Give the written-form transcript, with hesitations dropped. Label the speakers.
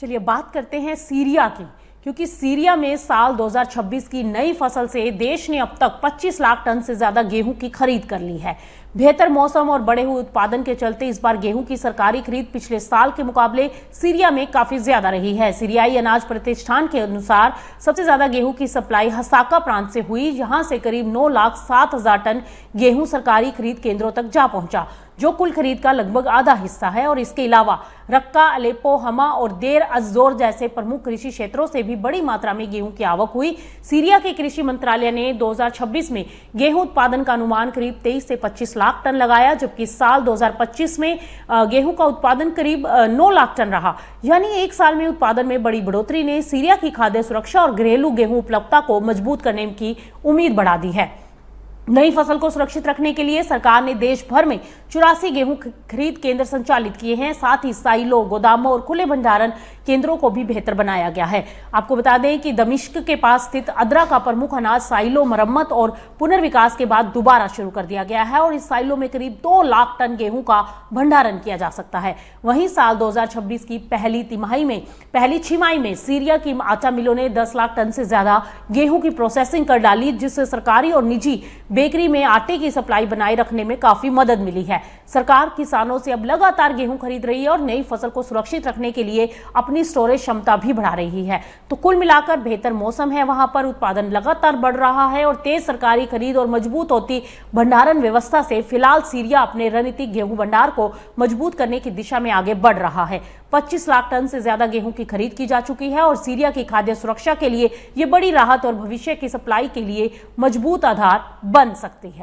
Speaker 1: चलिए बात करते हैं सीरिया की, क्योंकि सीरिया में साल 2026 की नई फसल से देश ने अब तक 25 लाख टन से ज्यादा गेहूं की खरीद कर ली है। बेहतर मौसम और बढ़े हुए उत्पादन के चलते इस बार गेहूं की सरकारी खरीद पिछले साल के मुकाबले सीरिया में काफी ज्यादा रही है। सीरियाई अनाज प्रतिष्ठान के अनुसार सबसे ज्यादा गेहूं की सप्लाई हसाका प्रांत से हुई, जहां से करीब 9,07,000 टन गेहूं सरकारी खरीद केंद्रों तक जा पहुंचा, जो कुल खरीद का लगभग आधा हिस्सा है। और इसके अलावा रक्का, अलेप्पो, हमा और देर अज़-ज़ोर जैसे प्रमुख कृषि क्षेत्रों से भी बड़ी मात्रा में गेहूं की आवक हुई। सीरिया के कृषि मंत्रालय ने 2026 में गेहूं उत्पादन का अनुमान करीब 23 से 25 लाख टन लगाया, जबकि साल 2025 में गेहूं का उत्पादन करीब 9 लाख टन रहा। यानी एक साल में उत्पादन में बड़ी बढ़ोतरी ने सीरिया की खाद्य सुरक्षा और घरेलू गेहूं उपलब्धता को मजबूत करने की उम्मीद बढ़ा दी है। नई फसल को सुरक्षित रखने के लिए सरकार ने देश भर में 84 गेहूं खरीद केंद्र संचालित किए हैं। साथ ही साइलो, गोदामों और खुले भंडारण केंद्रों को भी बेहतर बनाया गया है। आपको बता दें कि दमिश्क के पास स्थित अदरा का प्रमुख अनाज साइलो मरम्मत और पुनर्विकास के बाद दोबारा शुरू कर दिया गया है और इस साइलो में करीब 2 लाख टन गेहूं का भंडारण किया जा सकता है। वहीं साल 2026 की पहली छिमाही में सीरिया की आटा मिलों ने 10 लाख टन से ज्यादा गेहूं की प्रोसेसिंग कर डाली, जिससे सरकारी और निजी बेकरी में आटे की सप्लाई बनाए रखने में काफी मदद मिली है। सरकार किसानों से अब लगातार गेहूं खरीद रही है और नई फसल को सुरक्षित रखने के लिए अपनी स्टोरेज क्षमता भी बढ़ा रही है। तो कुल मिलाकर बेहतर मौसम है, वहां पर उत्पादन लगातार बढ़ रहा है और तेज सरकारी खरीद और मजबूत होती भंडारण व्यवस्था से फिलहाल सीरिया अपने रणनीतिक गेहूं भंडार को मजबूत करने की दिशा में आगे बढ़ रहा है। 25 लाख टन से ज्यादा गेहूं की खरीद की जा चुकी है और सीरिया की खाद्य सुरक्षा के लिए ये बड़ी राहत और भविष्य की सप्लाई के लिए मजबूत आधार बन सकती है।